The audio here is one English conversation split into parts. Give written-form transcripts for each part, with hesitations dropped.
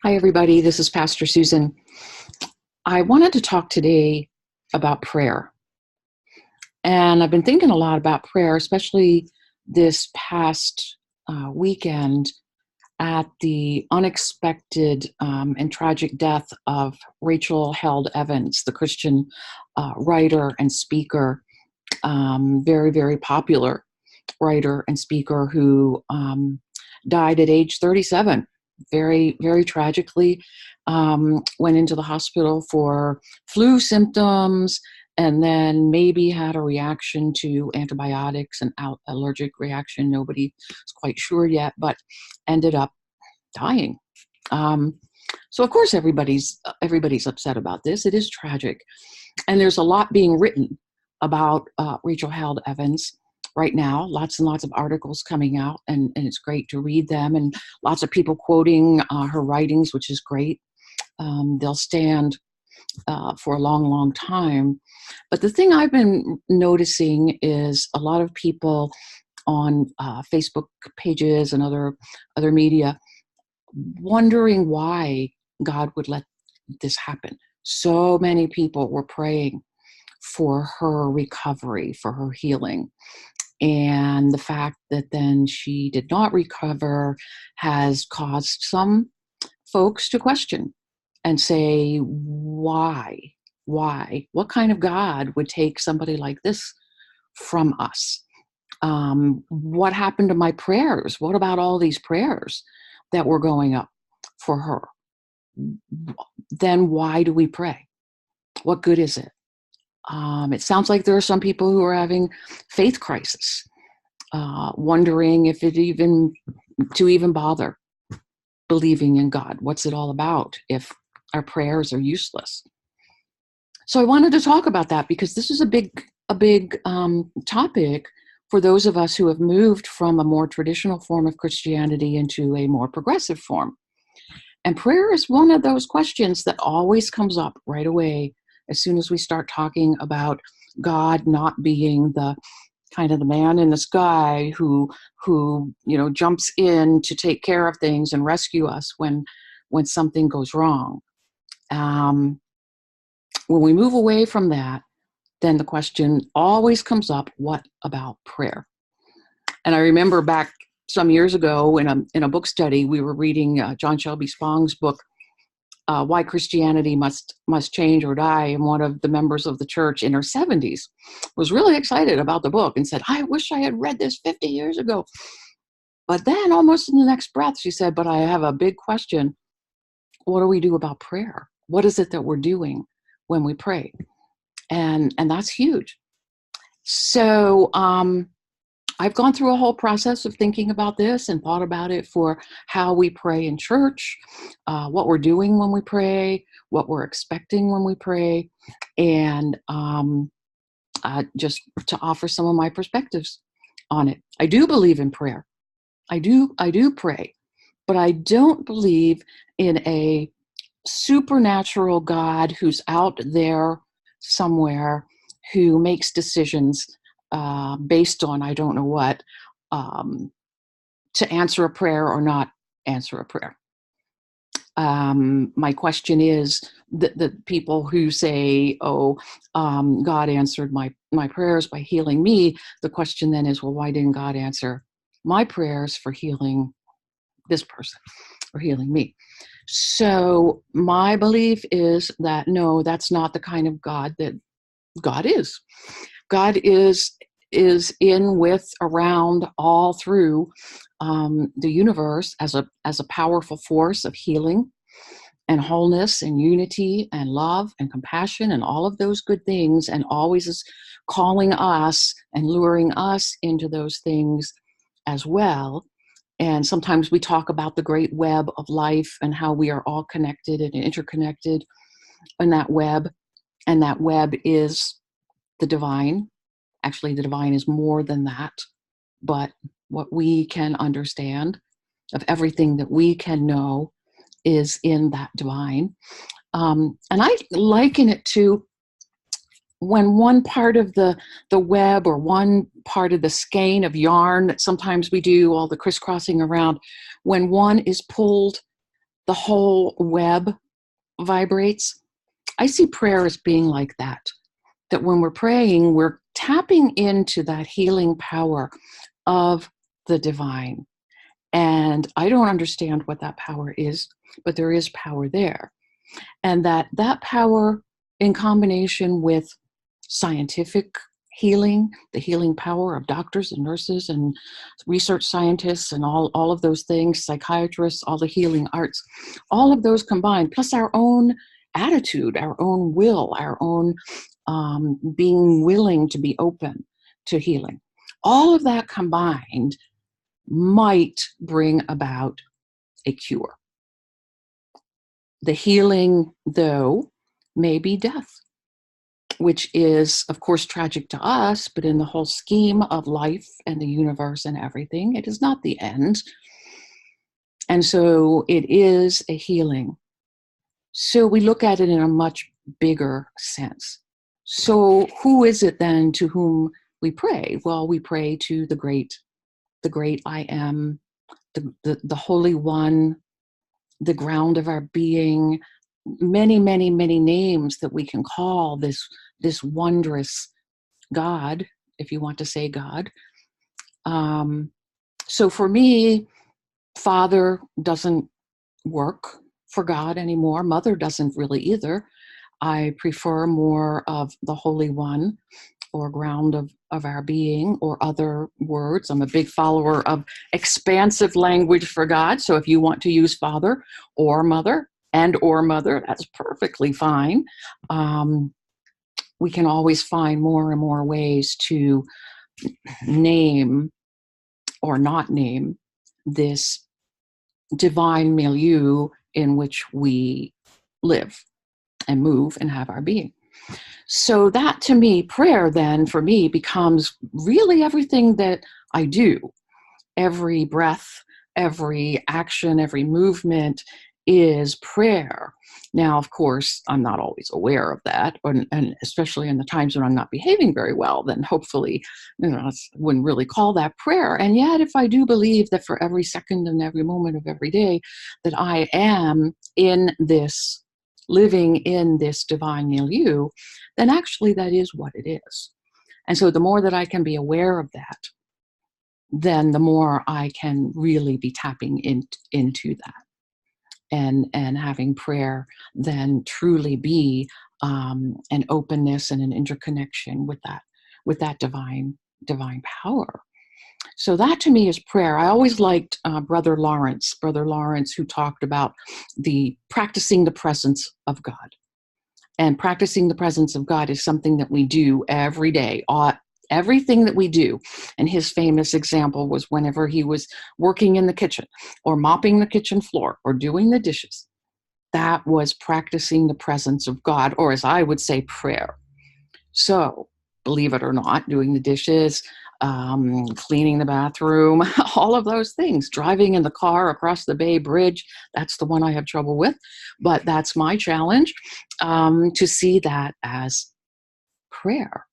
Hi, everybody. This is Pastor Susan. I wanted to talk today about prayer. And I've been thinking a lot about prayer, especially this past weekend at the unexpected and tragic death of Rachel Held Evans, the Christian writer and speaker, very, very popular writer and speaker who died at age 37. Very, very tragically, went into the hospital for flu symptoms and then maybe had a reaction to antibiotics, an allergic reaction. Nobody's quite sure yet, but ended up dying. So of course everybody's upset about this. It is tragic. And there's a lot being written about Rachel Held Evans right now, lots and lots of articles coming out, and it's great to read them, and lots of people quoting her writings, which is great. They'll stand for a long, long time. But the thing I've been noticing is a lot of people on Facebook pages and other media wondering why God would let this happen. So many people were praying for her recovery, for her healing. And the fact that then she did not recover has caused some folks to question and say, why? What kind of God would take somebody like this from us? What happened to my prayers? What about all these prayers that were going up for her? Then why do we pray? What good is it? It sounds like there are some people who are having faith crisis, wondering if it even bother believing in God. What's it all about if our prayers are useless? So I wanted to talk about that because this is a big topic for those of us who have moved from a more traditional form of Christianity into a more progressive form. And prayer is one of those questions that always comes up right away as soon as we start talking about God not being the kind of the man in the sky who jumps in to take care of things and rescue us when something goes wrong. When we move away from that, then the question always comes up: what about prayer? And I remember back some years ago in a book study, we were reading John Shelby Spong's book, Why Christianity Must Change or Die, and one of the members of the church in her 70s was really excited about the book and said, I wish I had read this 50 years ago. But then almost in the next breath, she said, but I have a big question. What do we do about prayer? What is it that we're doing when we pray? And that's huge. So I've gone through a whole process of thinking about this and thought about it for how we pray in church, what we're doing when we pray, what we're expecting when we pray, and just to offer some of my perspectives on it. I do believe in prayer. I do pray, but I don't believe in a supernatural God who's out there somewhere who makes decisions based on I don't know what, to answer a prayer or not answer a prayer. My question is the people who say, God answered my prayers by healing me. The question then is, well, why didn't God answer my prayers for healing this person or healing me? So my belief is that, no, that's not the kind of God that God is. God is in, with, around, all through the universe as a powerful force of healing and wholeness and unity and love and compassion and all of those good things, and always is calling us and luring us into those things as well. And sometimes we talk about the great web of life and how we are all connected and interconnected in that web. And that web is the divine. Actually, the divine is more than that. But what we can understand of everything that we can know is in that divine. And I liken it to when one part of the web or one part of the skein of yarn that sometimes we do all the crisscrossing around, when one is pulled, the whole web vibrates. I see prayer as being like that. That when we're praying, we're tapping into that healing power of the divine. And I don't understand what that power is, but there is power there. And that power, in combination with scientific healing, the healing power of doctors and nurses and research scientists and all of those things, psychiatrists, all the healing arts, all of those combined, plus our own attitude, our own will, our own being willing to be open to healing. All of that combined might bring about a cure. The healing, though, may be death, which is, of course, tragic to us, but in the whole scheme of life and the universe and everything, it is not the end. And so it is a healing. So we look at it in a much bigger sense. So who is it then to whom we pray? Well, we pray to the great I am, the Holy One, the ground of our being, many, many, many names that we can call this wondrous God, if you want to say God. So for me, Father doesn't work for God anymore. Mother doesn't really either. I prefer more of the Holy One or ground of our being or other words. I'm a big follower of expansive language for God. So if you want to use Father or Mother or Mother, that's perfectly fine. We can always find more and more ways to name or not name this divine milieu in which we live and move and have our being. So that, to me, prayer then for me becomes really everything that I do. Every breath, every action, every movement is prayer. Now, of course, I'm not always aware of that, and especially in the times when I'm not behaving very well, then hopefully, I wouldn't really call that prayer. And yet, if I do believe that for every second and every moment of every day that I am living in this divine milieu, then actually that is what it is. And so the more that I can be aware of that, then the more I can really be tapping into that. And having prayer then truly be an openness and an interconnection with that divine power. So that to me is prayer. I always liked Brother Lawrence, who talked about practicing the presence of God. And practicing the presence of God is something that we do every day. Everything that we do. And his famous example was whenever he was working in the kitchen or mopping the kitchen floor or doing the dishes. That was practicing the presence of God, or as I would say, prayer. So, believe it or not, doing the dishes, cleaning the bathroom, all of those things, driving in the car across the Bay Bridge, that's the one I have trouble with, but that's my challenge, to see that as prayer.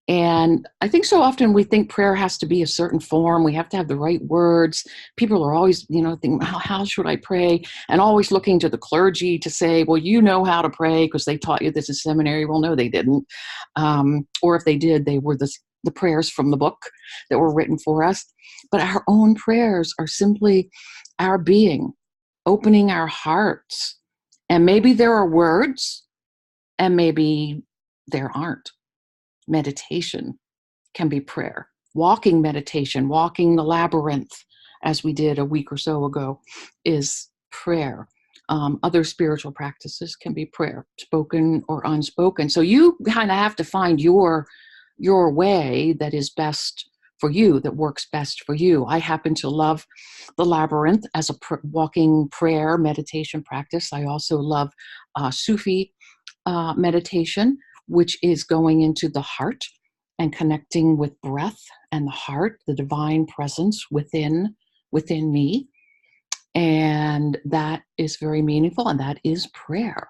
And I think so often we think prayer has to be a certain form. We have to have the right words. People are always, thinking, how should I pray? And always looking to the clergy to say, well, you know how to pray because they taught you this in seminary. Well, no, they didn't. Or if they did, they were the prayers from the book that were written for us. But our own prayers are simply our being, opening our hearts. And maybe there are words and maybe there aren't. Meditation can be prayer. Walking meditation, walking the labyrinth, as we did a week or so ago, is prayer. Other spiritual practices can be prayer, spoken or unspoken. So you kind of have to find your way that is best for you, that works best for you. I happen to love the labyrinth as a walking prayer meditation practice. I also love Sufi meditation, which is going into the heart and connecting with breath and the heart, the divine presence within me. And that is very meaningful, and that is prayer.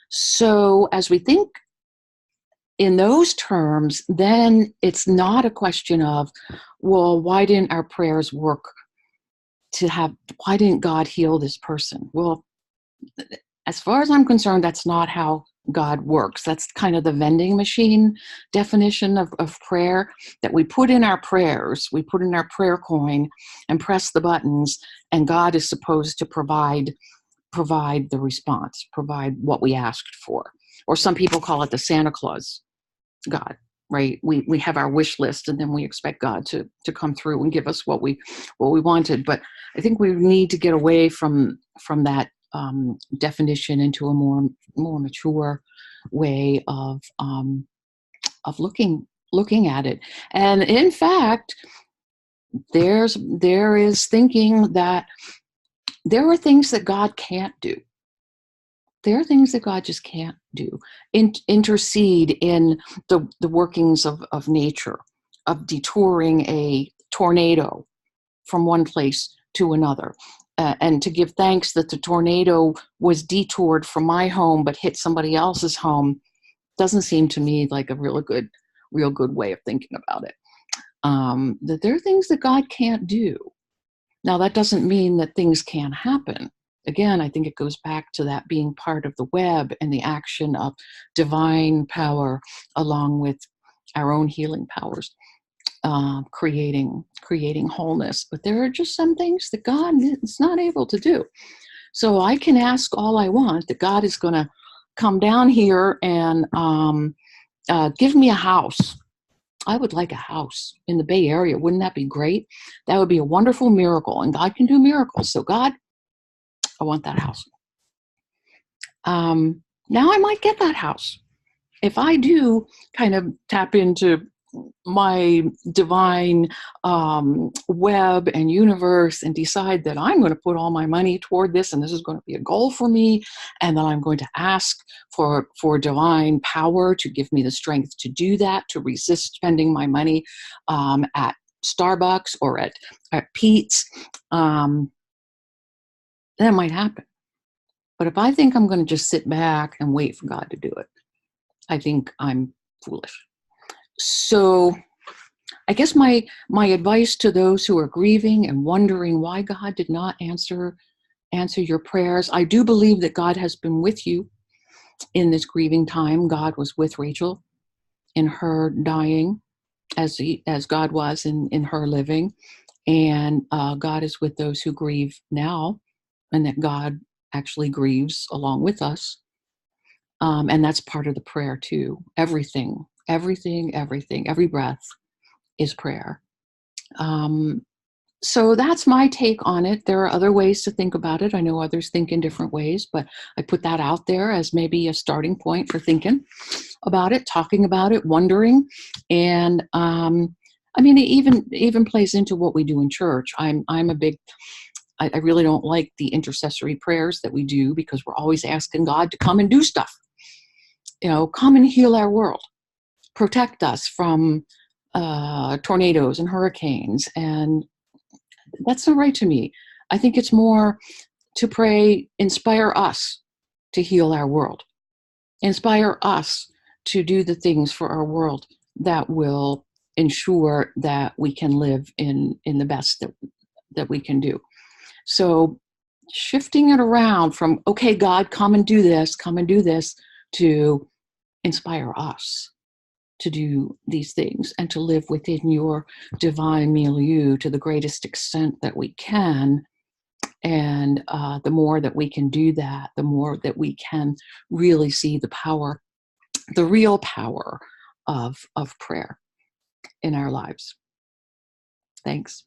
So as we think in those terms, then it's not a question of, well, why didn't our prayers work to have, why didn't God heal this person? Well, as far as I'm concerned, that's not how God works. That's kind of the vending machine definition of prayer, that we put in our prayers, we put in our prayer coin and press the buttons, and God is supposed to provide the response, provide what we asked for. Or some people call it the Santa Claus God, right? We have our wish list, and then we expect God to come through and give us what we wanted. But I think we need to get away from that definition into a more mature way of looking at it. And in fact, there is thinking that there are things that God can't do. There are things that God just can't do. Intercede in the workings of nature, of detouring a tornado from one place to another. And to give thanks that the tornado was detoured from my home but hit somebody else's home doesn't seem to me like a real good way of thinking about it. That there are things that God can't do. Now, that doesn't mean that things can't happen. Again, I think it goes back to that being part of the web and the action of divine power along with our own healing powers, creating wholeness. But there are just some things that God is not able to do. So I can ask all I want that God is going to come down here and give me a house. I would like a house in the Bay Area. Wouldn't that be great? That would be a wonderful miracle, and God can do miracles. So God, I want that house. Now I might get that house. If I do kind of tap into my divine web and universe and decide that I'm going to put all my money toward this, and this is going to be a goal for me, and then I'm going to ask for divine power to give me the strength to do that, to resist spending my money at Starbucks or at Pete's, that might happen. But if I think I'm going to just sit back and wait for God to do it, I think I'm foolish. So I guess my advice to those who are grieving and wondering why God did not answer your prayers, I do believe that God has been with you in this grieving time. God was with Rachel in her dying, as God was in her living, and God is with those who grieve now, and that God actually grieves along with us, and that's part of the prayer too. Everything, every breath is prayer. So that's my take on it. There are other ways to think about it. I know others think in different ways, but I put that out there as maybe a starting point for thinking about it, talking about it, wondering. And I mean, it even plays into what we do in church. I'm a big, I really don't like the intercessory prayers that we do, because we're always asking God to come and do stuff. Come and heal our world, protect us from tornadoes and hurricanes, and that's not right to me. I think it's more to pray, inspire us to heal our world, inspire us to do the things for our world that will ensure that we can live in the best that we can do. So shifting it around from, okay, God, come and do this, to inspire us to do these things and to live within your divine milieu to the greatest extent that we can. And the more that we can do that, the more that we can really see the power, the real power of prayer in our lives. Thanks.